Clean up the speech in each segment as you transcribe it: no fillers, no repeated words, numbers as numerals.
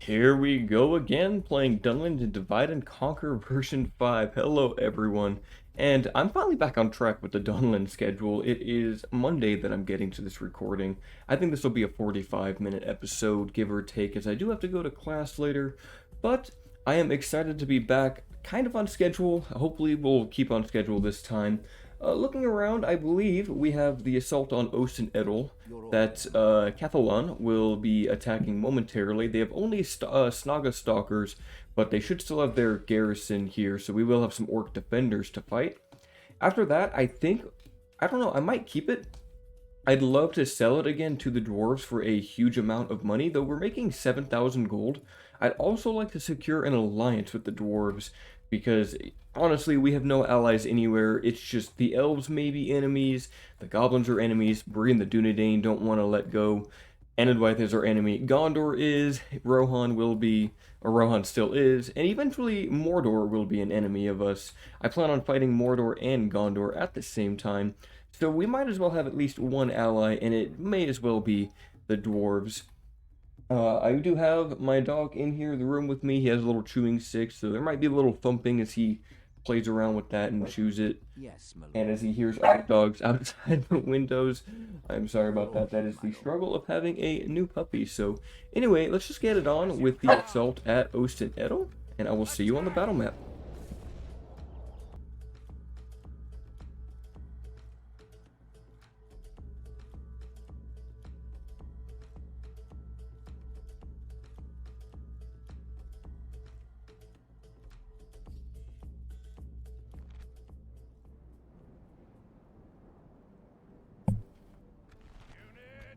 Here we go again, playing Dunland and Divide and Conquer version 5. Hello everyone, and I'm finally back on track with the Dunland schedule. It is Monday that I'm getting to this recording. I think this will be a 45-minute episode, give or take, as I do have to go to class later, but I am excited to be back, kind of on schedule. Hopefully we'll keep on schedule this time. Looking around, I believe we have the assault on Ostedo that Cathalan will be attacking momentarily. They have only Snaga Stalkers, but they should still have their garrison here, so we will have some Orc Defenders to fight. After that, I don't know, I might keep it. I'd love to sell it again to the Dwarves for a huge amount of money, though we're making 7,000 gold. I'd also like to secure an alliance with the Dwarves, because honestly, we have no allies anywhere. It's just the elves may be enemies, the goblins are enemies, Bree and the Dunedain don't want to let go, Enedwyth is our enemy, Gondor is, Rohan will be, or Rohan still is, and eventually Mordor will be an enemy of us. I plan on fighting Mordor and Gondor at the same time, so we might as well have at least one ally, and it may as well be the Dwarves. I do have my dog in here, the room with me. He has a little chewing stick, so there might be a little thumping as he plays around with that and chews it. Yes, my lord. And as he hears other dogs outside the windows, I'm sorry about that. That is the struggle of having a new puppy. So anyway, let's just get it on with the assault at Ostedo, and I will see you on the battle map.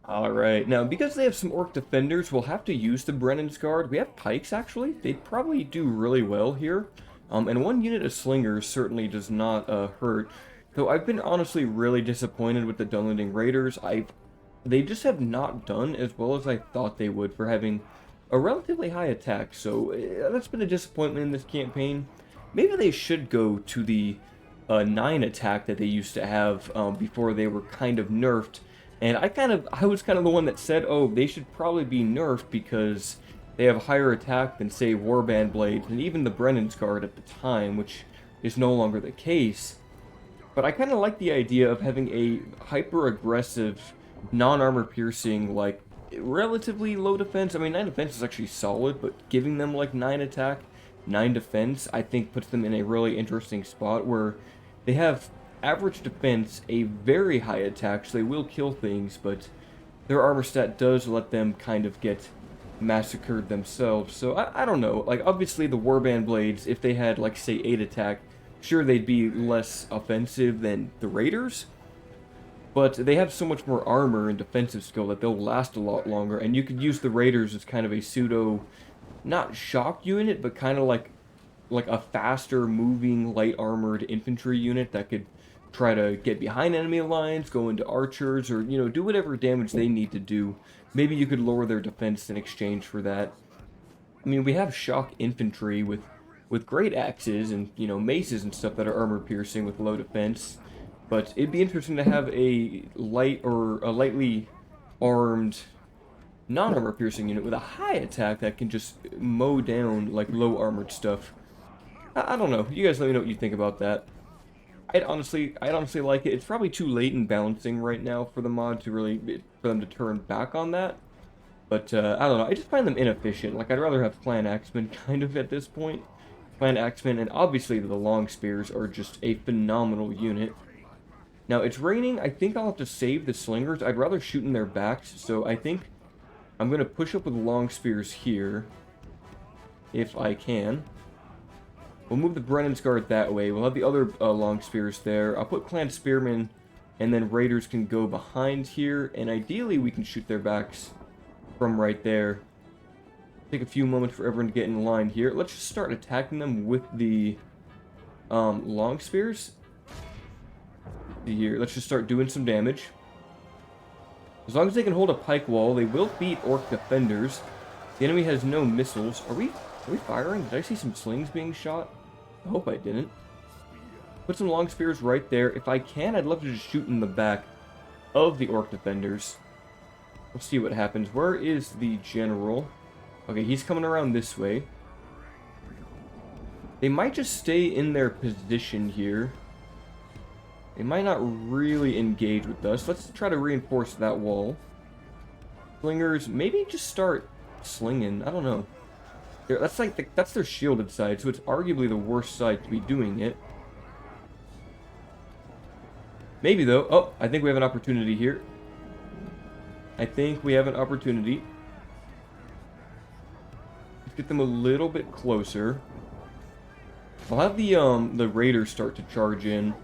Alright, now because they have some Orc Defenders, we'll have to use the Brennan's Guard. We have Pikes, actually. They probably do really well here. And one unit of Slingers certainly does not hurt. Though I've been honestly really disappointed with the Dunlanding Raiders. They just have not done as well as I thought they would for having a relatively high attack. So that's been a disappointment in this campaign. Maybe they should go to the 9 attack that they used to have before they were kind of nerfed. And I was kind of the one that said, oh, they should probably be nerfed because they have higher attack than, say, Warband Blades and even the Brennan's Guard at the time, which is no longer the case. But I kind of like the idea of having a hyper-aggressive, non-armor piercing, like, relatively low defense. I mean, 9 defense is actually solid, but giving them, like, 9 attack, 9 defense, I think puts them in a really interesting spot where they have average defense, a very high attack, so they will kill things, but their armor stat does let them kind of get massacred themselves. So I don't know, like obviously the Warband Blades, if they had like say 8 attack, sure they'd be less offensive than the Raiders, but they have so much more armor and defensive skill that they'll last a lot longer, and you could use the Raiders as kind of a pseudo, not shock unit, but kind of like a faster moving light armored infantry unit that could try to get behind enemy lines, go into archers, or, you know, do whatever damage they need to do. Maybe you could lower their defense in exchange for that. I mean, we have shock infantry with great axes and, you know, maces and stuff that are armor piercing with low defense. But it'd be interesting to have a light or a lightly armed non-armor piercing unit with a high attack that can just mow down like low armored stuff. I don't know. You guys let me know what you think about that. I'd honestly like it. It's probably too late in balancing right now for the mod to really, for them to turn back on that. But, I don't know, I just find them inefficient. Like, I'd rather have Clan Axemen kind of at this point. Clan Axemen, and obviously the Long Spears are just a phenomenal unit. Now, it's raining. I think I'll have to save the Slingers. I'd rather shoot in their backs, so I think I'm going to push up with Long Spears here, if I can. We'll move the Brennan's Guard that way. We'll have the other long spears there. I'll put Clan Spearmen, and then Raiders can go behind here. And ideally, we can shoot their backs from right there. Take a few moments for everyone to get in line here. Let's just start attacking them with the long spears. Here, let's just start doing some damage. As long as they can hold a pike wall, they will beat Orc Defenders. The enemy has no missiles. Are we firing? Did I see some slings being shot? I hope I didn't. Put some long spears right there. If I can, I'd love to just shoot in the back of the Orc Defenders. We'll see what happens. Where is the general? Okay, he's coming around this way. They might just stay in their position here. They might not really engage with us. Let's try to reinforce that wall. Slingers, maybe just start slinging. I don't know. That's like that's their shielded side, so it's arguably the worst side to be doing it. Maybe though. Oh, I think we have an opportunity here. I think we have an opportunity. Let's get them a little bit closer. I'll have the raiders start to charge in.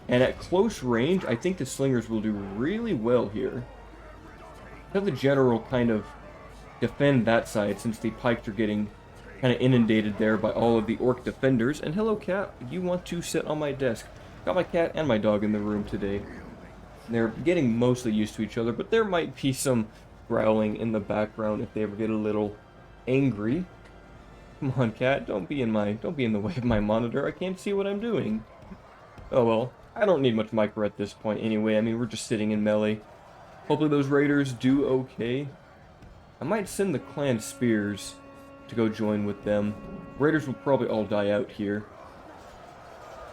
And at close range, I think the slingers will do really well here. Have the general kind of defend that side, since the pikes are getting kind of inundated there by all of the orc defenders. And hello, cat. You want to sit on my desk? Got my cat and my dog in the room today. They're getting mostly used to each other, but there might be some growling in the background if they ever get a little angry. Come on, cat. Don't be in the way of my monitor. I can't see what I'm doing. Oh well. I don't need much micro at this point anyway. I mean, we're just sitting in melee. Hopefully those raiders do okay. I might send the clan spears to go join with them. Raiders will probably all die out here.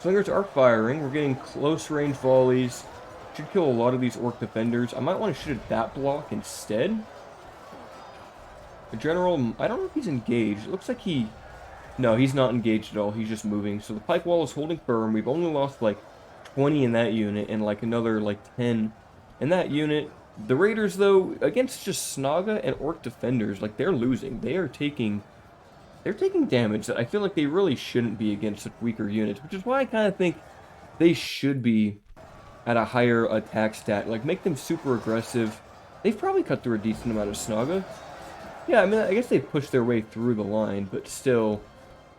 Slingers are firing. We're getting close range volleys. Should kill a lot of these orc defenders. I might want to shoot at that block instead. The general, I don't know if he's engaged. It looks like he... No, he's not engaged at all. He's just moving. So the pike wall is holding firm. We've only lost like 20 in that unit and like another like 10 in that unit. The raiders though, against just Snaga and orc defenders, like they're losing. They're taking damage that I feel like they really shouldn't be against such weaker units, which is why I kind of think they should be at a higher attack stat. Like make them super aggressive. They've probably cut through a decent amount of Snaga. Yeah, I mean, I guess they pushed their way through the line, but still,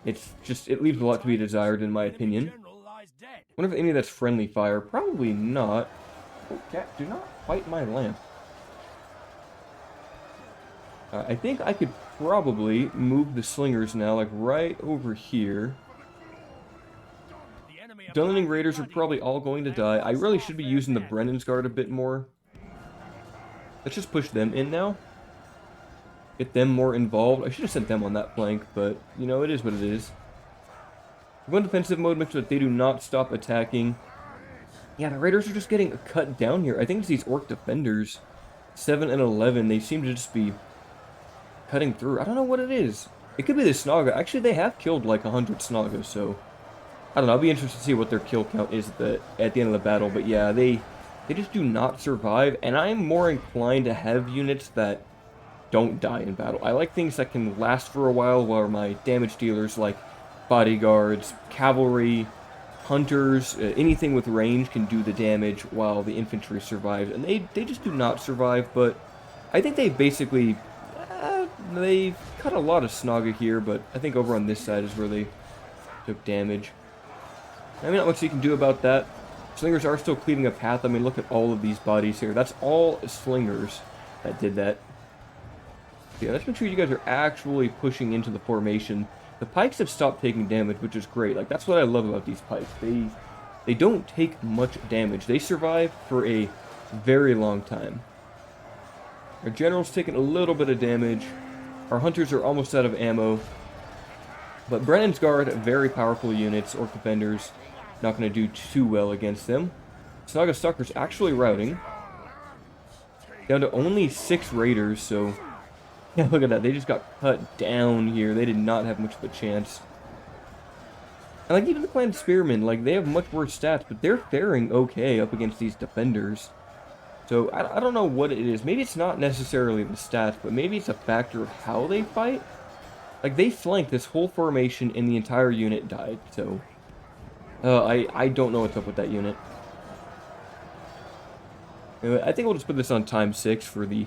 it's just, it leaves a lot to be desired in my opinion. Wonder if any of that's friendly fire. Probably not. Oh, cat, do not fight my lamp. I think I could probably move the slingers now, like right over here. Dunland raiders are probably all going to die. I really should be using the Brennan's Guard a bit more. Let's just push them in now. Get them more involved. I should have sent them on that flank, but, you know, it is what it is. Go in defensive mode, make sure that they do not stop attacking. Yeah, the raiders are just getting cut down here. I think it's these orc defenders. 7 and 11, they seem to just be cutting through. I don't know what it is. It could be the Snaga. Actually, they have killed like 100 Snagas, so... I don't know, I'll be interested to see what their kill count is at the end of the battle. But yeah, they just do not survive. And I'm more inclined to have units that don't die in battle. I like things that can last for a while my damage dealers like bodyguards, cavalry, hunters, anything with range can do the damage while the infantry survives. And they just do not survive, but I think they basically... they've cut a lot of Snaga here, but I think over on this side is where they took damage. I mean, not much you can do about that. Slingers are still cleaving a path. I mean, look at all of these bodies here. That's all slingers that did that. Yeah, let's make sure you guys are actually pushing into the formation. The pikes have stopped taking damage, which is great. Like, that's what I love about these pikes. They don't take much damage. They survive for a very long time. Our general's taking a little bit of damage. Our hunters are almost out of ammo. But Brennan's Guard, very powerful units. Orc defenders, not going to do too well against them. Snaga Stalker's actually routing. Down to only 6 raiders, so... Yeah, look at that. They just got cut down here. They did not have much of a chance. And like even the clan spearmen, like they have much worse stats, but they're faring okay up against these defenders. So I don't know what it is. Maybe it's not necessarily the stats, but maybe it's a factor of how they fight. Like they flanked this whole formation and the entire unit died. So I don't know what's up with that unit. Anyway, I think we'll just put this on ×6 for the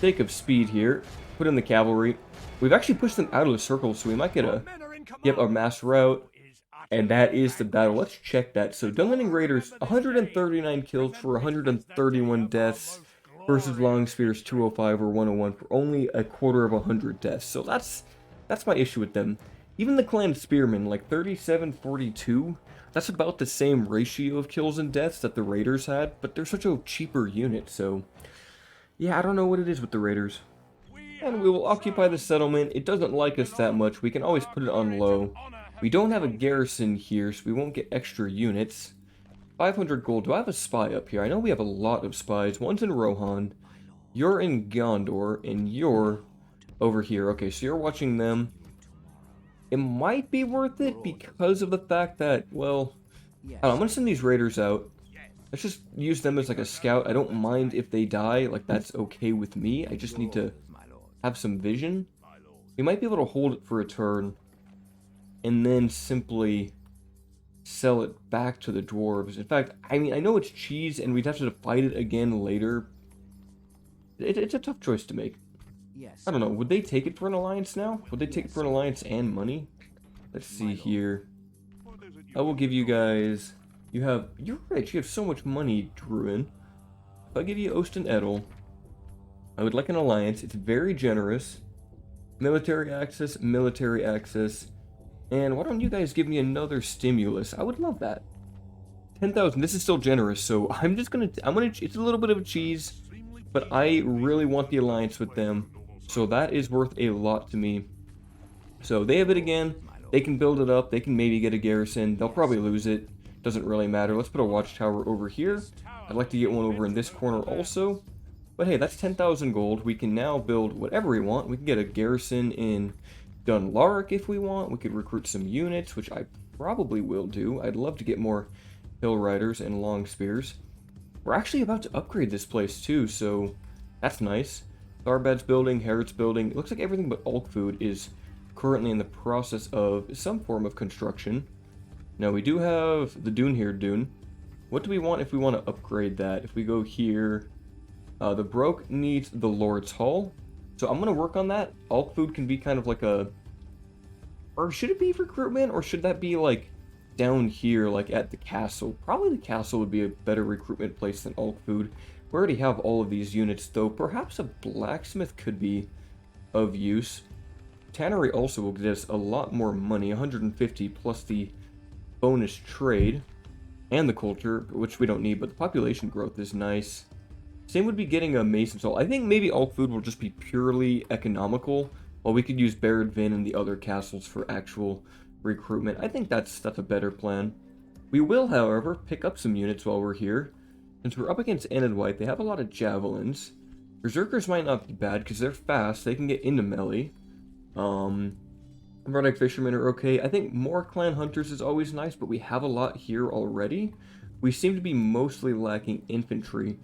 sake of speed here. Put in the cavalry. We've actually pushed them out of the circle, so we might get a mass rout. And that is the battle. Let's check that. So Dunland Raiders, 139 kills for 131 deaths versus Long Spears 205 or 101 for only a quarter of 100 deaths. So that's my issue with them. Even the clan Spearmen, like 37-42, that's about the same ratio of kills and deaths that the Raiders had, but they're such a cheaper unit, so... Yeah, I don't know what it is with the Raiders. And we will occupy the settlement. It doesn't like us that much. We can always put it on low. We don't have a garrison here, so we won't get extra units. 500 gold. Do I have a spy up here? I know we have a lot of spies. One's in Rohan. You're in Gondor, and you're over here. Okay, so you're watching them. It might be worth it because of the fact that, well, I don't know, I'm going to send these raiders out. Let's just use them as like a scout. I don't mind if they die. Like, that's okay with me. I just need to have some vision. We might be able to hold it for a turn and then simply sell it back to the dwarves. In fact, I mean, I know it's cheese and we'd have to fight it again later. It's a tough choice to make. I don't know. Would they take it for an alliance now? Would they take it for an alliance and money? Let's see here. I will give you guys... You're rich. You have so much money, Druin. If I give you Ostedo, I would like an alliance. It's very generous. Military access, and why don't you guys give me another stimulus? I would love that. 10,000. This is still generous, so it's a little bit of a cheese, but I really want the alliance with them, so that is worth a lot to me. So they have it again. They can build it up. They can maybe get a garrison. They'll probably lose it. Doesn't really matter. Let's put a watchtower over here. I'd like to get one over in this corner also. But hey, that's 10,000 gold. We can now build whatever we want. We can get a garrison in Dunland if we want. We could recruit some units, which I probably will do. I'd love to get more hill riders and long spears. We're actually about to upgrade this place too, so that's nice. Tharbad's building, Herod's building. It looks like everything but Alkfood is currently in the process of some form of construction. Now we do have the Dune here, Dune. What do we want if we want to upgrade that? If we go here, the Broke needs the Lord's Hall. So I'm going to work on that. Alkfood can be kind of like a... Or should it be recruitment? Or should that be like down here, like at the castle? Probably the castle would be a better recruitment place than Alkfood. We already have all of these units, though. Perhaps a blacksmith could be of use. Tannery also will get us a lot more money. 150 plus the bonus trade and the culture, which we don't need, but the population growth is nice. Same would be getting a Mason's Hall. I think maybe Alkfood will just be purely economical, while we could use Barad Vin and the other castles for actual recruitment. I think that's a better plan. We will, however, pick up some units while we're here. Since we're up against Enid White, they have a lot of javelins. Berserkers might not be bad because they're fast. They can get into melee. Nordic Fishermen are okay. I think more Clan Hunters is always nice, but we have a lot here already. We seem to be mostly lacking infantry.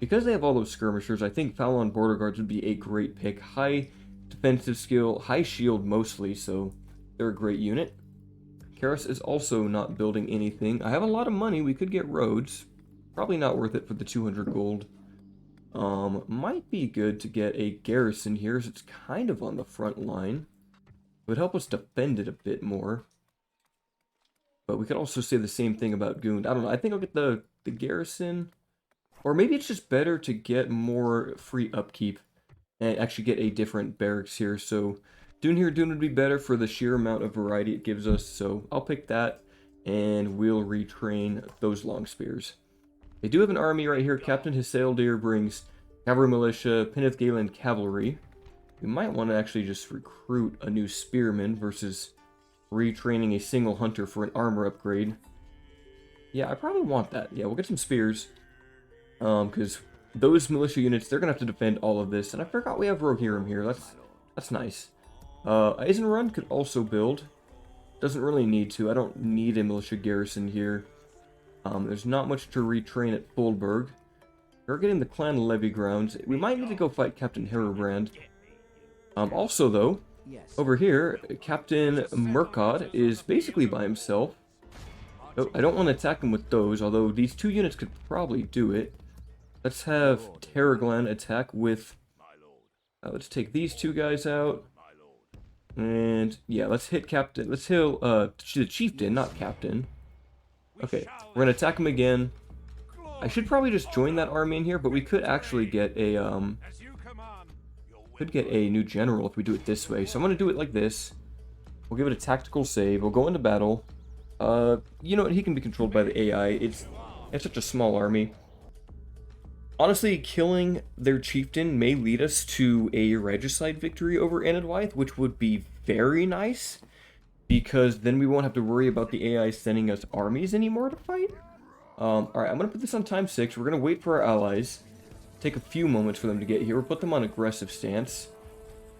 Because they have all those skirmishers, I think Falon Border Guards would be a great pick. High defensive skill, high shield mostly, so they're a great unit. Karis is also not building anything. I have a lot of money. We could get roads. Probably not worth it for the 200 gold. Might be good to get a garrison here, as it's kind of on the front line. It would help us defend it a bit more. But we could also say the same thing about Gund. I don't know. I think I'll get the garrison. Or maybe it's just better to get more free upkeep and actually get a different barracks here. So Dune would be better for the sheer amount of variety it gives us. So I'll pick that and we'll retrain those long spears. They do have an army right here. Captain Hysaeldir brings cavalry militia, Peneth Galen cavalry. We might want to actually just recruit a new spearman versus retraining a single hunter for an armor upgrade. Yeah, I probably want that. Yeah, we'll get some spears. Because those militia units, they're going to have to defend all of this. And I forgot we have Rohirrim here. That's nice. Eisenrun could also build. Doesn't really need to. I don't need a militia garrison here. There's not much to retrain at Fulberg. We're getting the clan levy grounds. We might need to go fight Captain Herobrand. Also, though, over here, Captain Murkod is basically by himself. Oh, I don't want to attack him with those, although these two units could probably do it. Let's have Terraglan attack with... let's take these two guys out. And, yeah, let's hit Captain... Let's hit the Chieftain, not Captain. Okay, we're going to attack him again. I should probably just join that army in here, but we could actually get a, could get a new general if we do it this way. So I'm going to do it like this. We'll give it a tactical save. We'll go into battle. You know what? He can be controlled by the AI. It's such a small army. Honestly, killing their chieftain may lead us to a regicide victory over Anadwythe, which would be very nice, because then we won't have to worry about the AI sending us armies anymore to fight. Alright, I'm going to put this on time 6. We're going to wait for our allies. Take a few moments for them to get here. We'll put them on aggressive stance.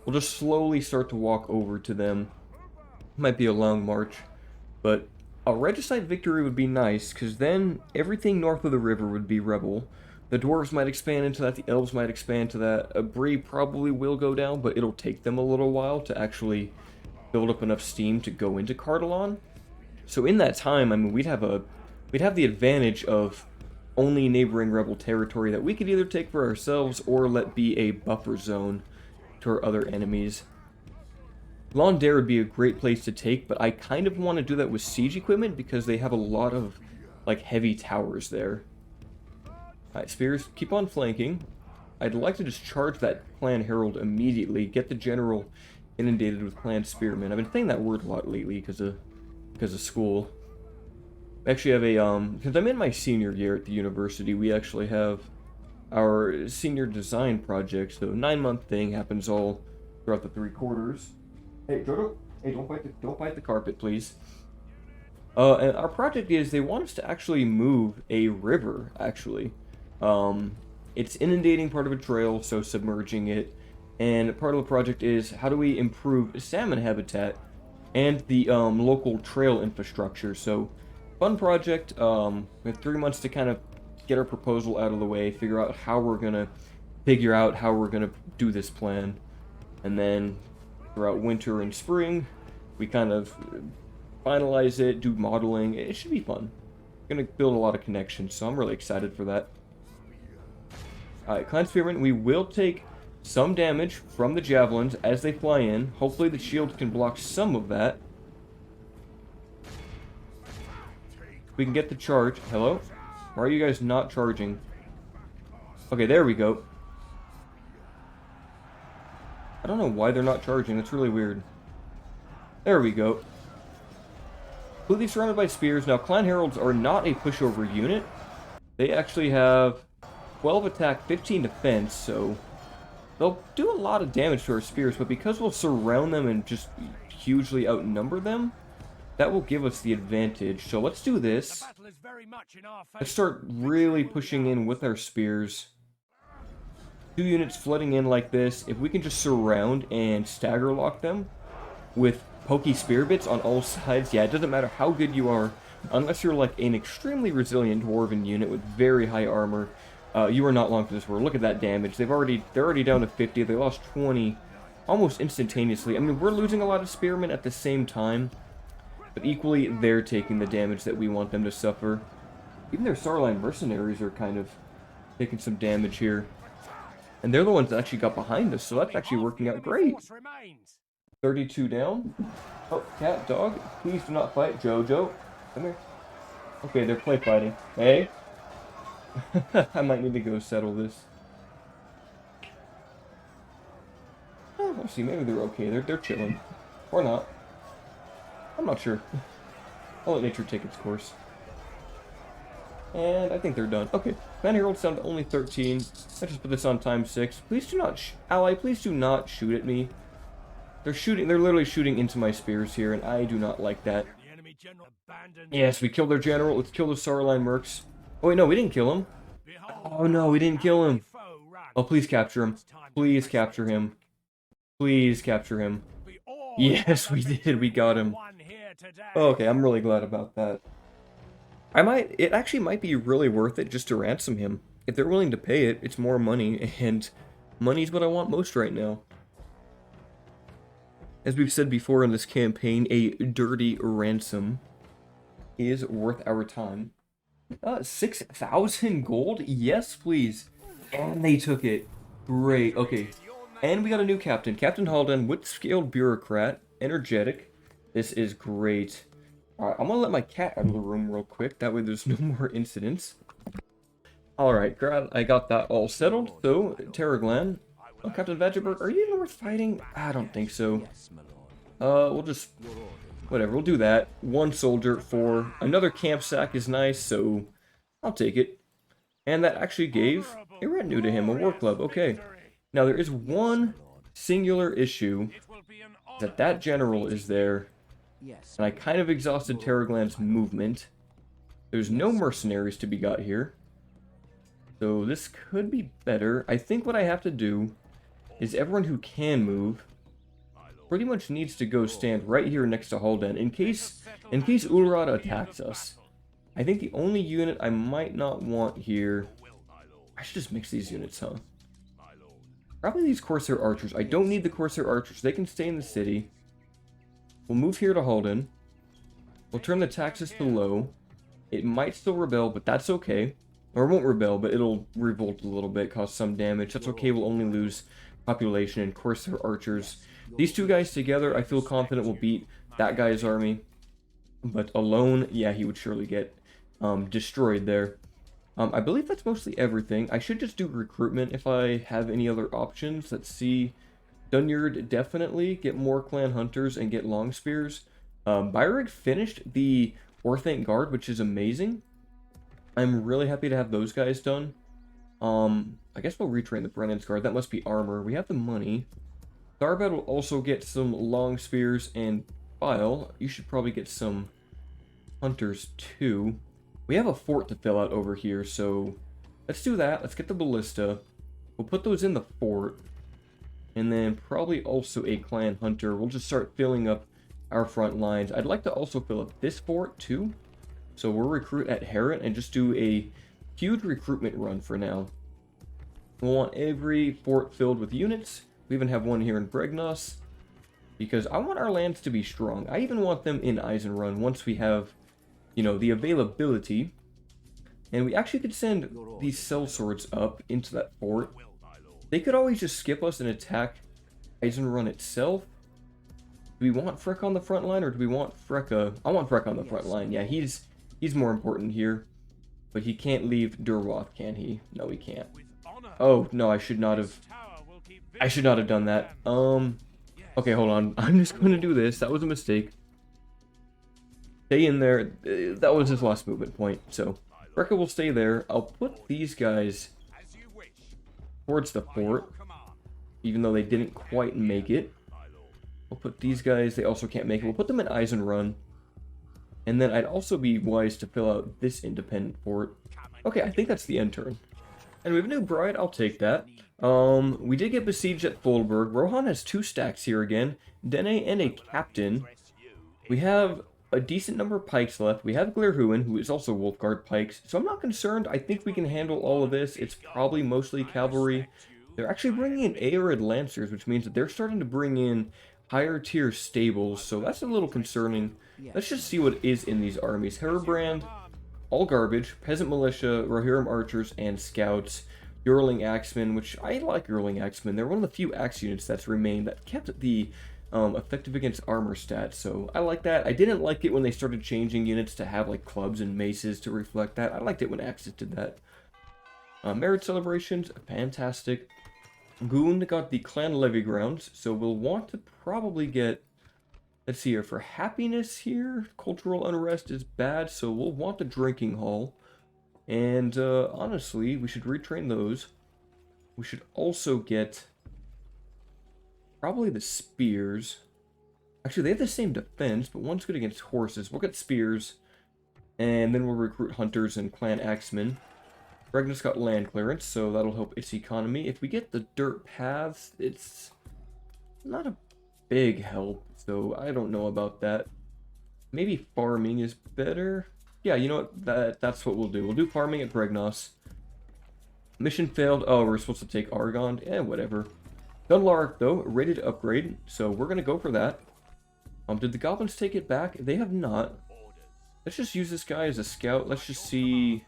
We'll just slowly start to walk over to them. Might be a long march, but a regicide victory would be nice, because then everything north of the river would be rebel. The dwarves might expand into that, the elves might expand to that. Bree probably will go down, but it'll take them a little while to actually build up enough steam to go into Cardolan. So in that time, I mean, we'd have the advantage of only neighboring rebel territory that we could either take for ourselves or let be a buffer zone to our other enemies. Londare would be a great place to take, but I kind of want to do that with siege equipment because they have a lot of, like, heavy towers there. Alright, spears, keep on flanking. I'd like to just charge that clan herald immediately, get the general inundated with clan spearmen. I've been saying that word a lot lately because of school. I actually have a, because I'm in my senior year at the university, we actually have our senior design project, so a 9-month thing happens all throughout the 3 quarters. Hey, Jodo, hey, don't bite the carpet, please. And our project is, they want us to actually move a river, actually. It's inundating part of a trail, so submerging it. And part of the project is, how do we improve salmon habitat and the local trail infrastructure. So, fun project. We have 3 months to kind of get our proposal out of the way, figure out how we're going to do this plan. And then throughout winter and spring, we kind of finalize it, do modeling. It should be fun. Gonna build a lot of connections, so I'm really excited for that. Alright, Clan Spearmen, we will take some damage from the javelins as they fly in. Hopefully the shield can block some of that. We can get the charge. Hello? Why are you guys not charging? Okay, there we go. I don't know why they're not charging. That's really weird. There we go. Completely surrounded by spears. Now, Clan Heralds are not a pushover unit. They actually have 12 attack, 15 defense, so they'll do a lot of damage to our spears, but because we'll surround them and just hugely outnumber them, that will give us the advantage. So let's do this. Let's start really pushing in with our spears. 2 units flooding in like this. If we can just surround and stagger lock them with pokey spear bits on all sides, yeah, it doesn't matter how good you are, unless you're like an extremely resilient Dwarven unit with very high armor, you are not long for this war. Look at that damage. They're already down to 50. They lost 20 almost instantaneously. I mean, we're losing a lot of spearmen at the same time, but equally, they're taking the damage that we want them to suffer. Even their Starline mercenaries are kind of taking some damage here. And they're the ones that actually got behind us, so that's actually working out great. 32 down. Oh, cat, dog, please do not fight. Jojo, come here. Okay, they're play fighting. Hey? I might need to go settle this. Oh, let's see, maybe they're okay. They're chilling. Or not. I'm not sure. I'll let nature take its course. And I think they're done. Okay, Clan Herald's down to only 13. Let's just put this on time 6. Please do not, ally, please do not shoot at me. They're literally shooting into my spears here, and I do not like that. Yes, we killed their general. Let's kill the Starline mercs. Oh wait, no, we didn't kill him. Oh no, we didn't kill him. Oh, please capture him. Please capture him. Please capture him. Yes, we did. We got him. Okay, I'm really glad about that. It actually might be really worth it just to ransom him. If they're willing to pay it, it's more money, and money's what I want most right now. As we've said before in this campaign, a dirty ransom is worth our time. 6,000 gold? Yes, please. And they took it. Great. Okay. And we got a new captain. Captain Haldan, wit-scaled bureaucrat, energetic. This is great. Alright, I'm gonna let my cat out of the room real quick. That way there's no more incidents. Alright, I got that all settled. So, Terraglan. Oh, Captain Vageberg, are you worth fighting? I don't think so. We'll just... Whatever, we'll do that. 1 soldier for another camp sack is nice, so I'll take it. And that actually gave A retinue to him, a war club, okay. Now there is one singular issue, that general is there, and I kind of exhausted Terraglan's movement. There's no mercenaries to be got here. So this could be better. I think what I have to do is everyone who can move pretty much needs to go stand right here next to Halden in case Ulrad attacks us. I think the only unit I might not want here... I should just mix these units, huh? Probably these Corsair Archers. I don't need the Corsair Archers. They can stay in the city. We'll move here to Halden. We'll turn the taxes to low. It might still rebel, but that's okay. Or it won't rebel, but it'll revolt a little bit, cause some damage. That's okay, we'll only lose population and Corsair Archers. These two guys together, I feel confident will beat that guy's army. But alone, yeah, he would surely get destroyed there. I believe that's mostly everything. I should just do recruitment if I have any other options. Let's see. Dunyard, definitely. Get more clan hunters and get long spears. Byrig finished the Orthanc Guard, which is amazing. I'm really happy to have those guys done. I guess we'll retrain the Brennan's Guard. That must be armor. We have the money. Tharbad will also get some long spears, and Bile, you should probably get some hunters too. We have a fort to fill out over here, so let's do that. Let's get the ballista. We'll put those in the fort. And then probably also a clan hunter. We'll just start filling up our front lines. I'd like to also fill up this fort too. So we'll recruit at Herat and just do a huge recruitment run for now. We'll want every fort filled with units. We even have one here in Bregnos. Because I want our lands to be strong. I even want them in Eisenrun once we have, you know, the availability. And we actually could send these sellswords up into that fort. They could always just skip us and attack Eisenrun itself. Do we want Freck on the front line, or do we want Frecka? I want Freck on the front line. Yeah, he's more important here. But he can't leave Durwath, can he? No, he can't. Oh, no, I should not have done that. Okay, hold on. I'm just going to do this. That was a mistake. Stay in there. That was his last movement point. So, Frecka will stay there. I'll put these guys towards the fort, even though they didn't quite make it. We'll put these guys. They also can't make it. We'll put them in Eisenrun. And then I'd also be wise to fill out this independent fort. Okay, I think that's the end turn. And we have a new bride. I'll take that. We did get besieged at Fulberg. Rohan has 2 stacks here again. Dene and a captain. We have a decent number of pikes left. We have Glirhuin, who is also Wolfguard pikes. So I'm not concerned. I think we can handle all of this. It's probably mostly cavalry. They're actually bringing in Arid Lancers, which means that they're starting to bring in higher tier stables. So that's a little concerning. Let's just see what is in these armies. Herbrand, all garbage. Peasant Militia, Rohirrim Archers, and Scouts. Yearling Axemen, which I like Yearling Axemen. They're one of the few axe units that's remained that kept the effective against armor stats, so I like that. I didn't like it when they started changing units to have like clubs and maces to reflect that. I liked it when axes did that. Merit celebrations, fantastic. Goond got the clan levy grounds, so we'll want to probably get, let's see here, for happiness here, cultural unrest is bad, so we'll want the drinking hall. And honestly, we should retrain those. We should also get probably the spears. Actually, they have the same defense, but one's good against horses. We'll get spears, and then we'll recruit hunters and clan axemen. Regnus got land clearance, so that'll help its economy. If we get the dirt paths, it's not a big help, so I don't know about that. Maybe farming is better. Yeah, you know what? That's what we'll do. We'll do farming at Bregnos. Mission failed. Oh, we're supposed to take Argon. Whatever. Dunlark, though, ready to upgrade, so we're going to go for that. Did the goblins take it back? They have not. Let's just use this guy as a scout. Let's just see.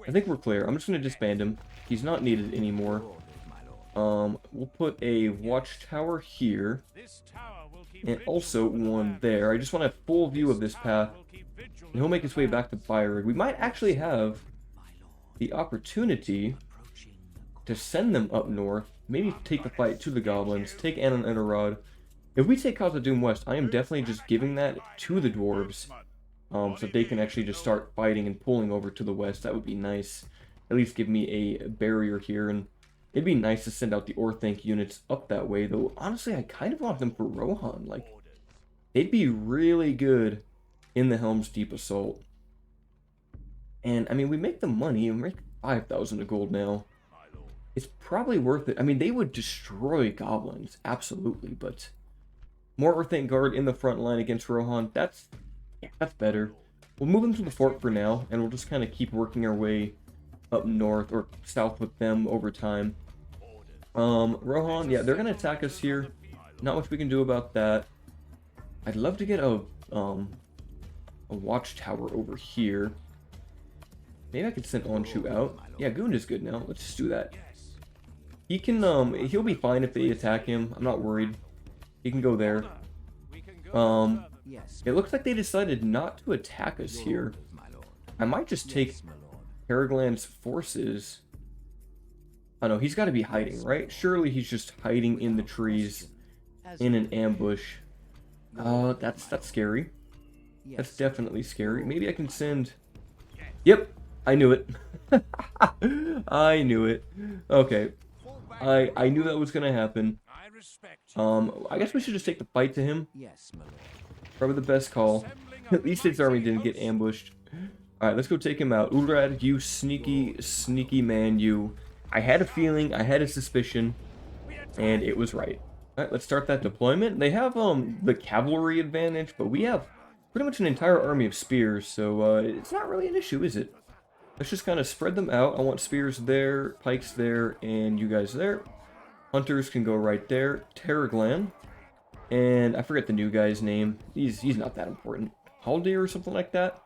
I think we're clear. I'm just going to disband him. He's not needed anymore. We'll put a watchtower here. And also one there. I just want a full view of this path. And he'll make his way back to Byrig. We might actually have the opportunity to send them up north. Maybe take the fight to the goblins. Take Anon and Arad. If we take Khazad-dûm West, I am definitely just giving that to the dwarves. So they can actually just start fighting and pulling over to the west. That would be nice. at least give me a barrier here, and it'd be nice to send out the Orthanc units up that way, though honestly I kind of want them for Rohan. Like, they'd be really good in the Helm's Deep Assault. And I mean, we make the money, and we make 5,000 of gold now. It's probably worth it. I mean, they would destroy goblins, absolutely, but more Orthanc Guard in the front line against Rohan, that's better. We'll move them to the fort for now, and we'll just kind of keep working our way up north or south with them over time. Rohan, yeah, they're going to attack us here. Not much we can do about that. I'd love to get a watchtower over here. Maybe I could send Onshu out. Yeah, Goond is good now. Let's just do that. He can, he'll be fine if they attack him. I'm not worried. He can go there. It looks like they decided not to attack us here. I might just take Paragland's forces. Oh no, he's got to be hiding, right? Surely he's just hiding in the trees in an ambush. That's scary. That's definitely scary. Maybe I can send... Yep, I knew it. I knew it. Okay. I knew that was going to happen. I guess we should just take the fight to him. Probably the best call. At least his army didn't get ambushed. Alright, let's go take him out. Ulrad, you sneaky, sneaky man, you. I had a feeling, I had a suspicion, and it was right. Alright, let's start that deployment. They have the cavalry advantage, but we have pretty much an entire army of spears, so it's not really an issue, is it? Let's just kind of spread them out. I want spears there, pikes there, and you guys there. Hunters can go right there. Terraglan. And I forget the new guy's name. He's not that important. Haldir or something like that.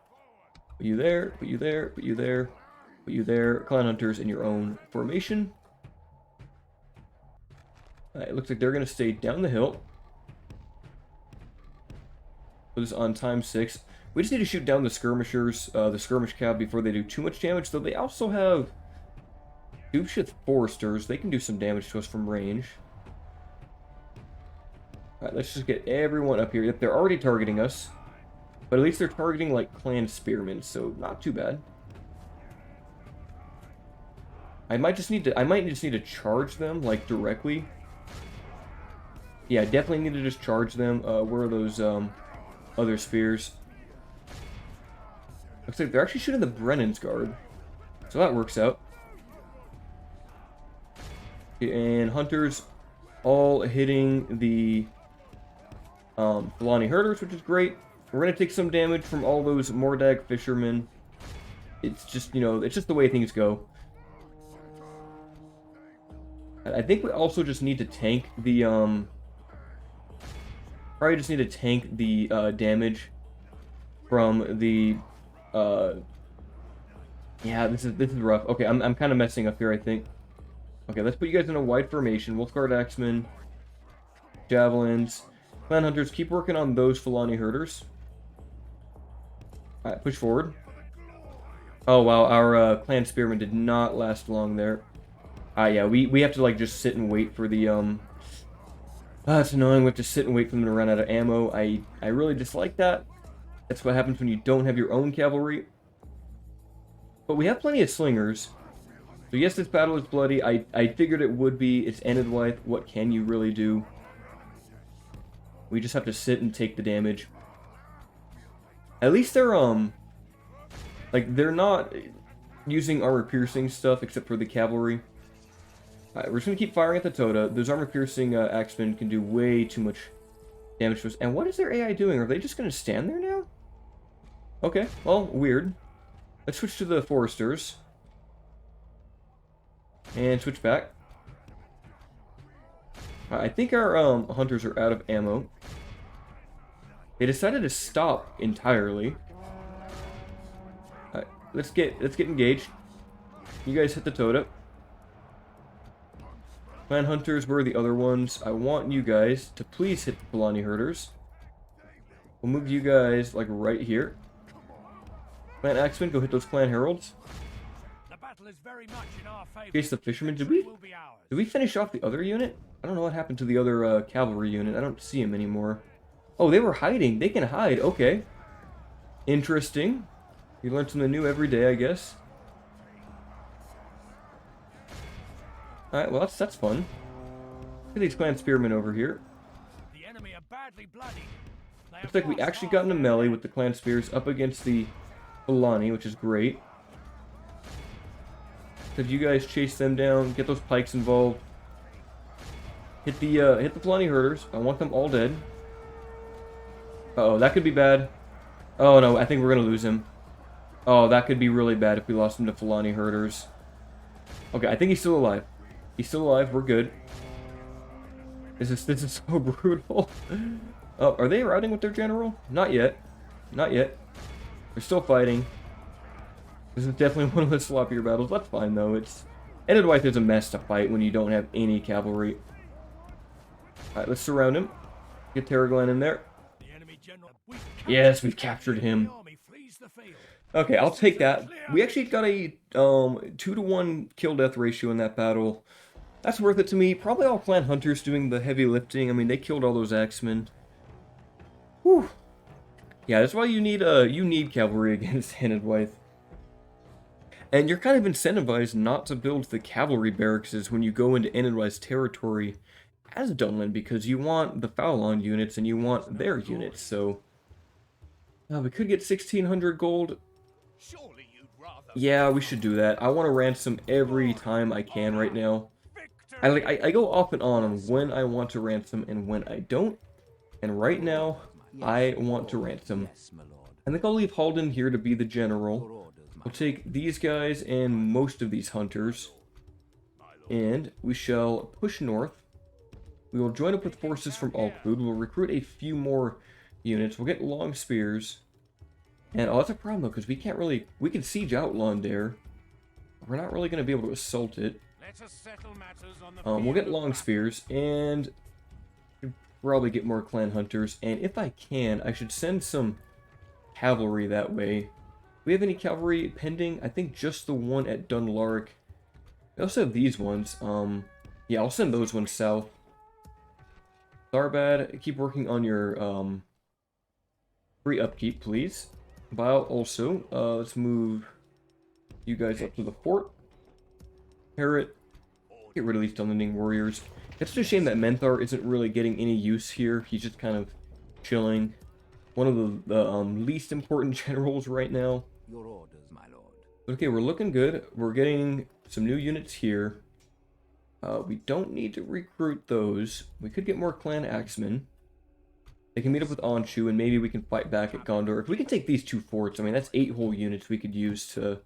Put you there, put you there, put you there, put you there. Clan Hunters in your own formation. It looks like they're going to stay down the hill. Put this on ×6. We just need to shoot down the skirmishers, the skirmish cab before they do too much damage. Though they also have Dubshith Foresters. They can do some damage to us from range. Alright, let's just get everyone up here. Yep, they're already targeting us. But at least they're targeting, like, clan spearmen, so not too bad. I might just need to charge them, like, directly. Yeah, I definitely need to just charge them. Where are those, other spears? Looks like they're actually shooting the Brennan's Guard. So that works out. And Hunters all hitting the Filani Herders, which is great. We're going to take some damage from all those Mordag Fishermen. It's just, you know, it's just the way things go. I think we also just need to tank the, probably just need to tank the, damage from the, yeah, this is rough. Okay, I'm kind of messing up here, I think. Okay, let's put you guys in a wide formation. Wolfguard Axemen, Javelins, Clan Hunters, keep working on those Filani Herders. Alright, push forward. Oh, wow, our Clan Spearmen did not last long there. Yeah, we have to, like, just sit and wait for the, it's annoying. We have to sit and wait for them to run out of ammo. I really dislike that. That's what happens when you don't have your own cavalry. But we have plenty of slingers. So yes, this battle is bloody. I figured it would be. It's Enidwythe. What can you really do? We just have to sit and take the damage. At least they're, like, they're not using armor-piercing stuff except for the cavalry. Alright, we're just going to keep firing at the Toda. Those armor-piercing axemen can do way too much damage to us. And what is their AI doing? Are they just going to stand there now? Okay, well, weird. Let's switch to the Foresters. And switch back. I think our Hunters are out of ammo. They decided to stop entirely. Alright, let's get engaged. You guys hit the Toda. Clan Hunters, where are the other ones? I want you guys to please hit the Filani Herders. We'll move you guys, like, right here. Clan Axemen, go hit those Clan Heralds. The battle is very much in our favor. Chase the Fishermen. Did we finish off the other unit? I don't know what happened to the other cavalry unit. I don't see him anymore. Oh, they were hiding. They can hide. Okay. Interesting. You learn something new every day, I guess. Alright, well, that's fun. Look at these clan spearmen over here. The enemy are badly bloodied. They Looks have like we lost actually half got in a their melee men. with the clan spears up against the Fulani, which is great. So if you guys chase them down, get those pikes involved. Hit the Fulani herders. I want them all dead. Uh-oh, that could be bad. Oh no, I think we're gonna lose him. Oh, that could be really bad if we lost him to Fulani herders. Okay, I think he's still alive. He's still alive, we're good. This is so brutal. Oh, are they routing with their general? Not yet. Not yet. They're still fighting. This is definitely one of the sloppier battles. That's fine, though. Edwidwife is a mess to fight when you don't have any cavalry. Alright, let's surround him. Get Terraglan in there. The enemy general. Yes, we've captured him. The army flees the field. Okay, I'll take that. We actually got a 2-to-1 kill-death ratio in that battle. That's worth it to me. Probably all clan hunters doing the heavy lifting. I mean, they killed all those axemen. Whew. Yeah, that's why you need cavalry against Edwidwife. And you're kind of incentivized not to build the cavalry barracks when you go into Edwidwife's territory as Dunland, because you want the Fowlon units and you want their units. So we could get 1,600 gold. Surely you'd rather. Yeah, we should do that. I want to ransom every time I can right now. I go off and on when I want to ransom and when I don't. And right now, I want to ransom. I think I'll leave Halden here to be the general. We'll take these guys and most of these hunters. And we shall push north. We will join up with forces from Alkwood. We'll recruit a few more units. We'll get long spears. And oh, that's a problem though, because we can't really... We can siege out Londare. We're not really going to be able to assault it. Let us settle matters on the We'll get field of long battle. spears, and probably get more clan hunters. And if I can, I should send some cavalry that way. Do we have any cavalry pending? I think just the one at Dunlark. We also have these ones. Yeah, I'll send those ones south. Tharbad, keep working on your free upkeep, please. Bile also. Let's move you guys up to the fort. Parrot, get rid of these Dunlanding warriors. It's just a shame that Menthar isn't really getting any use here. He's just kind of chilling. One of the least important generals right now. Your orders, my lord. Okay, we're looking good. We're getting some new units here. We don't need to recruit those. We could get more clan axemen. They can meet up with Anshu, and maybe we can fight back at Gondor. If we can take these 2 forts, I mean, that's 8 whole units we could use to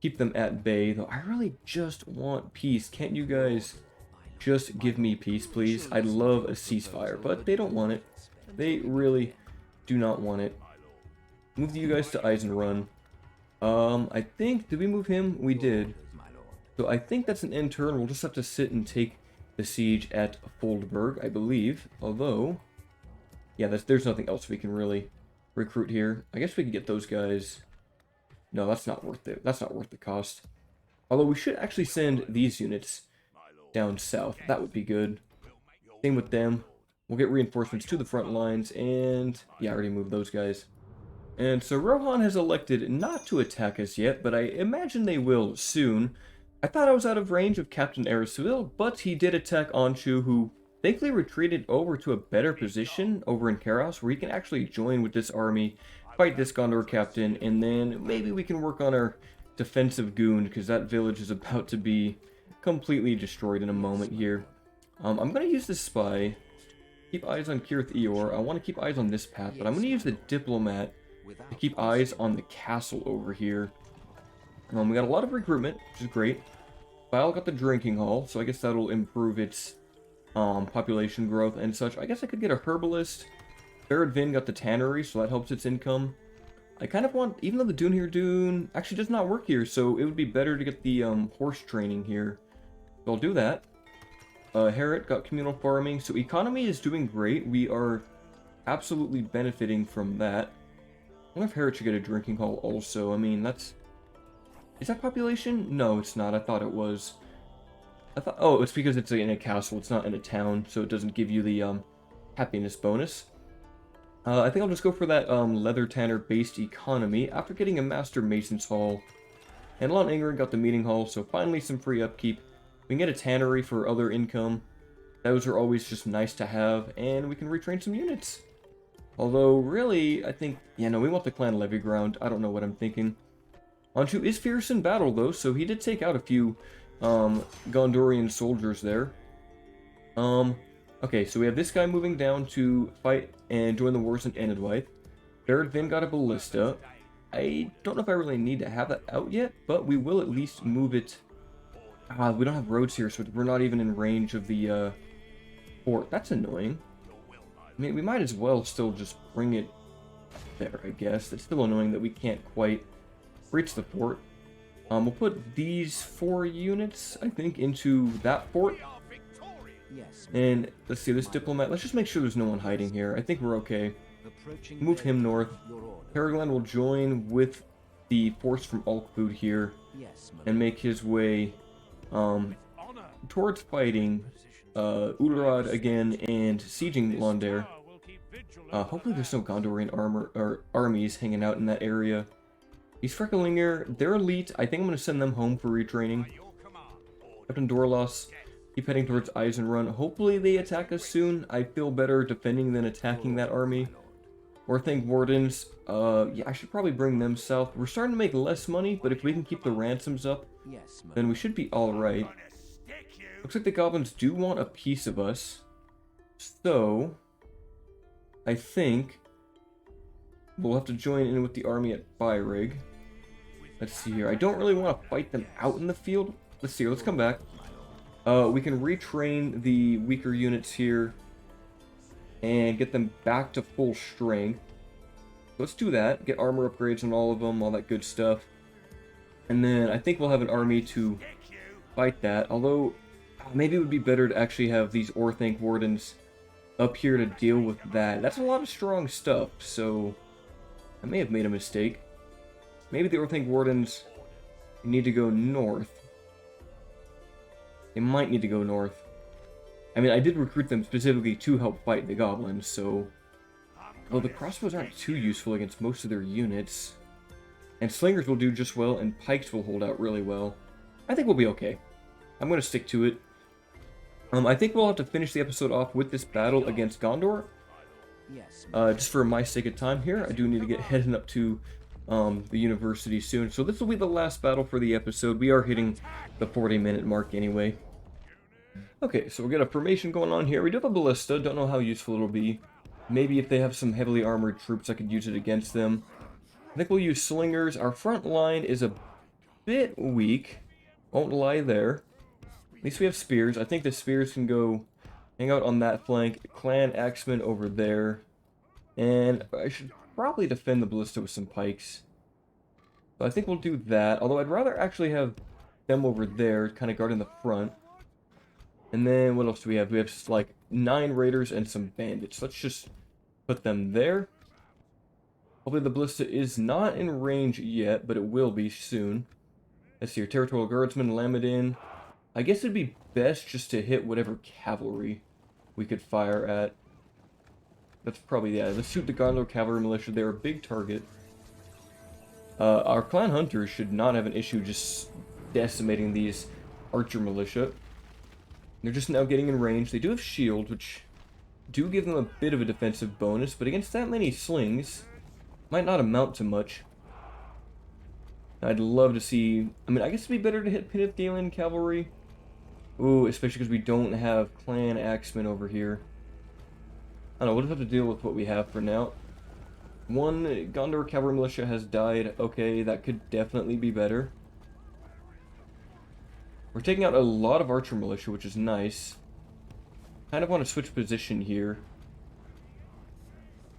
keep them at bay. Though I really just want peace. Can't you guys just give me peace, please? I'd love a ceasefire, but they don't want it. They really do not want it. Move you guys to Eisenrun. I think, did we move him? We did. So I think that's an end turn. We'll just have to sit and take the siege at Foldberg, I believe. Although, yeah, there's nothing else we can really recruit here. I guess we could get those guys. No, that's not worth it. That's not worth the cost. Although we should actually send these units down south. That would be good. Same with them. We'll get reinforcements to the front lines, and yeah, I already moved those guys. And so Rohan has elected not to attack us yet, but I imagine they will soon. I thought I was out of range of Captain Erisville, but he did attack Anshu, who thankfully retreated over to a better position over in Karos, where he can actually join with this army, fight this Gondor captain, and then maybe we can work on our defensive goon, because that village is about to be completely destroyed in a moment here. I'm going to use this spy. Keep eyes on Kirith Eor. I want to keep eyes on this path, but I'm going to use the diplomat to keep eyes on the castle over here. We got a lot of recruitment, which is great. Bile got the drinking hall, so I guess that'll improve its population growth and such. I guess I could get a herbalist. Barad got the tannery, so that helps its income. I kind of want, even though the Dune here Dune actually does not work here, so it would be better to get the horse training here. So I'll do that. Harrod got communal farming, so economy is doing great. We are absolutely benefiting from that. I wonder if Harrod should get a drinking hall also. I mean, that's... Is that population? No, it's not. I thought it was. I thought... Oh, it's because it's in a castle. It's not in a town, so it doesn't give you the happiness bonus. I think I'll just go for that leather tanner-based economy after getting a master mason's hall. And Lon Ingrid got the meeting hall, so finally some free upkeep. We can get a tannery for other income. Those are always just nice to have, and we can retrain some units. Although, really, I think... Yeah, no, we want the clan levy ground. I don't know what I'm thinking. Anju is fierce in battle, though, so he did take out a few Gondorian soldiers there. Okay, so we have this guy moving down to fight and join the wars in Enedwythe. Barrett then got a ballista. I don't know if I really need to have that out yet, but we will at least move it. We don't have roads here, so we're not even in range of the fort. That's annoying. I mean, we might as well still just bring it there, I guess. It's still annoying that we can't quite reach the fort. We'll put these 4 units, I think, into that fort. And let's see, this diplomat. Let's just make sure there's no one hiding here. I think we're okay. Move him north. Peregrine will join with the force from Alkfood here and make his way towards fighting Ularad again and sieging Londare. Hopefully there's no Gondorian armies hanging out in that area. These Frecklinger, they're elite. I think I'm going to send them home for retraining. Captain Dorlos, keep heading towards Eisenrun. Hopefully they attack us soon. I feel better defending than attacking that army. Orthanc Wardens, yeah, I should probably bring them south. We're starting to make less money, but if we can keep the ransoms up, then we should be alright. Looks like the goblins do want a piece of us. So, I think we'll have to join in with the army at Byrig. Let's see here. I don't really want to fight them out in the field. Let's see. Let's come back. We can retrain the weaker units here and get them back to full strength. Let's do that. Get armor upgrades on all of them, all that good stuff. And then I think we'll have an army to fight that. Although, maybe it would be better to actually have these Orthanc Wardens up here to deal with that. That's a lot of strong stuff, so I may have made a mistake. Maybe the Orthanc Wardens need to go north. They might need to go north. I mean, I did recruit them specifically to help fight the goblins, so... Well, the crossbows aren't too useful against most of their units. And slingers will do just well, and pikes will hold out really well. I think we'll be okay. I'm going to stick to it. I think we'll have to finish the episode off with this battle against Gondor. Just for my sake of time here, I do need to get heading up to the university soon. So this will be the last battle for the episode. We are hitting the 40-minute mark anyway. Okay, so we've got a formation going on here. We do have a ballista. Don't know how useful it'll be. Maybe if they have some heavily armored troops, I could use it against them. I think we'll use slingers. Our front line is a bit weak. Won't lie there. At least we have spears. I think the spears can go hang out on that flank. Clan axemen over there. And I should probably defend the ballista with some pikes. So I think we'll do that. Although I'd rather actually have them over there, kind of guarding the front. And then what else do we have? We have like 9 raiders and some bandits. Let's just put them there. Hopefully the ballista is not in range yet, but it will be soon. Let's see here. Territorial Guardsmen, Lamadin. I guess it'd be best just to hit whatever cavalry we could fire at. That's probably, yeah, let's shoot the Gondor Cavalry Militia. They're a big target. Our clan hunters should not have an issue just decimating these archer militia. They're just now getting in range. They do have shields, which do give them a bit of a defensive bonus, but against that many slings, might not amount to much. I'd love to see... I mean, I guess it'd be better to hit Pnyth Cavalry. Ooh, especially because we don't have clan axemen over here. I don't know, we'll just have to deal with what we have for now. One Gondor Cavalry Militia has died. Okay, that could definitely be better. We're taking out a lot of Archer Militia, which is nice. Kind of want to switch position here.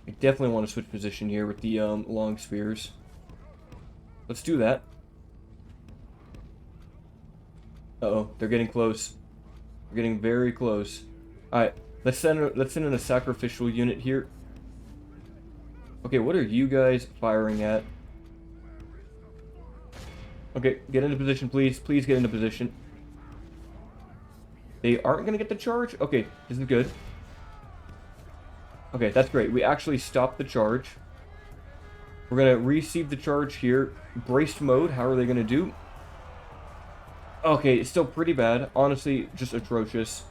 I definitely want to switch position here with the long spears. Let's do that. Uh-oh, they're getting close. We're getting very close. Alright, let's send in a sacrificial unit here. Okay, what are you guys firing at? Okay, get into position, please. Please get into position. They aren't going to get the charge? Okay, this is good. Okay, that's great. We actually stopped the charge. We're going to receive the charge here. Braced mode, how are they going to do? Okay, it's still pretty bad. Honestly, just atrocious.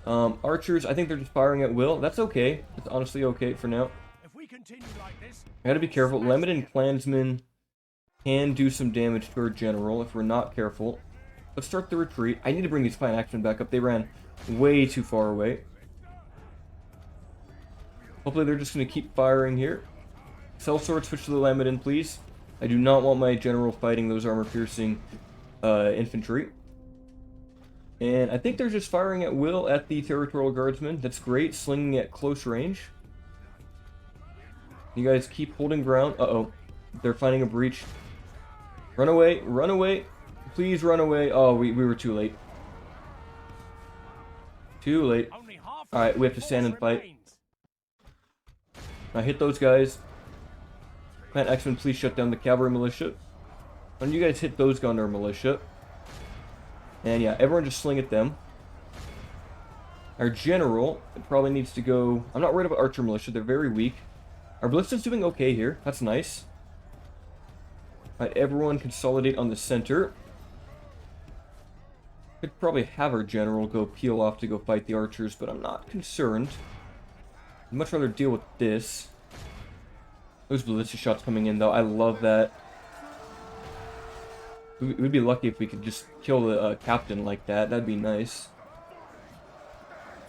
Archers, I think they're just firing at will. That's okay. It's honestly okay for now. If we continue like this, I gotta be careful. Limited clansmen can do some damage to our general if we're not careful. Let's start the retreat. I need to bring these fine axemen back up. They ran way too far away. Hopefully they're just going to keep firing here. Sellsword, switch to the Lamedin, please. I do not want my general fighting those armor-piercing infantry. And I think they're just firing at will at the territorial guardsmen. That's great. Slinging at close range. You guys keep holding ground. Uh-oh. They're finding a breach. Run away. Run away. Please run away. Oh, we were too late. Too late. Alright, we have to stand and fight. I hit those guys. Plant X-Men, please shut down the cavalry militia. Why don't you guys hit those Gondor militia? And yeah, everyone just sling at them. Our general probably needs to go... I'm not worried about archer militia, they're very weak. Our ballista's doing okay here, that's nice. Alright, everyone consolidate on the center. Could probably have our general go peel off to go fight the archers, but I'm not concerned. I'd much rather deal with this. Those ballista shots coming in, though. I love that. We'd be lucky if we could just kill the captain like that. That'd be nice.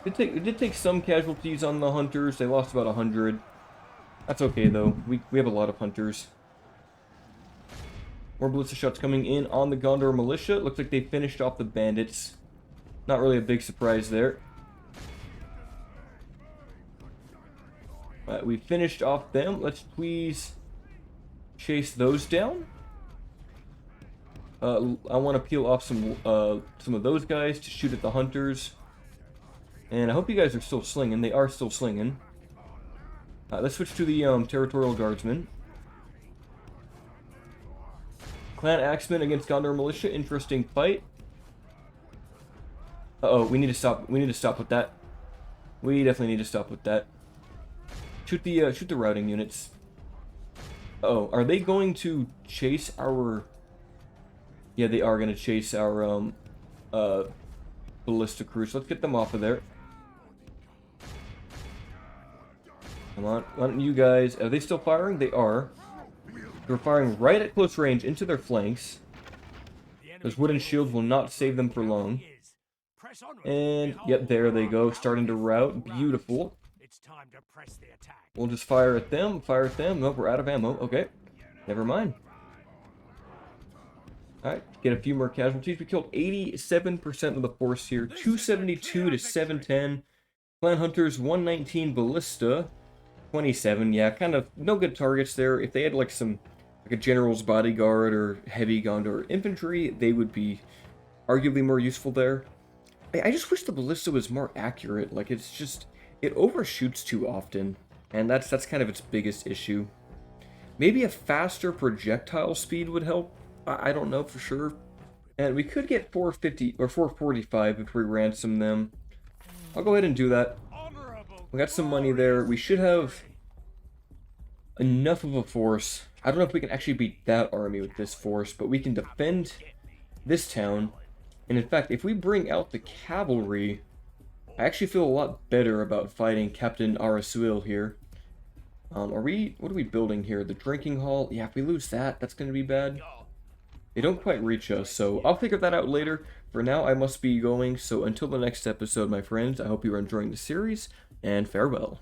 It did take some casualties on the hunters. They lost about 100. That's okay, though. We have a lot of hunters. More ballista shots coming in on the Gondor militia. Looks like they finished off the bandits. Not really a big surprise there. We finished off them. Let's please chase those down. I want to peel off some of those guys to shoot at the hunters. And I hope you guys are still slinging. They are still slinging. Let's switch to the territorial guardsmen. Clan Axemen against Gondor militia. Interesting fight. Uh-oh, we need to stop. We need to stop with that. We definitely need to stop with that. Shoot the routing units. Uh-oh, are they going to chase our... Yeah, they are going to chase our ballista crews. Let's get them off of there. Come on, why don't you guys... Are they still firing? They are. They're firing right at close range into their flanks. Those wooden shields will not save them for long. And, yep, there they go. Starting to rout. Beautiful. It's time to press the attack. We'll just fire at them. Fire at them. Nope, we're out of ammo. Okay. Never mind. Alright, get a few more casualties. We killed 87% of the force here. 272 to 710. Clan Hunters, 119 Ballista. 27, yeah, kind of no good targets there. If they had like some, like a General's Bodyguard or heavy Gondor infantry, they would be arguably more useful there. I just wish the Ballista was more accurate. Like, it's just, it overshoots too often. And that's kind of its biggest issue. Maybe a faster projectile speed would help. I don't know for sure. And we could get 450 or 445 if we ransom them. I'll go ahead and do that. We got some money there. We should have enough of a force. I don't know if we can actually beat that army with this force, but we can defend this town. And in fact, if we bring out the cavalry, I actually feel a lot better about fighting Captain Arasuil here. What are we building here? The drinking hall? Yeah, if we lose that, that's going to be bad. They don't quite reach us, so I'll figure that out later. For now, I must be going, so until the next episode, my friends, I hope you are enjoying the series, and farewell.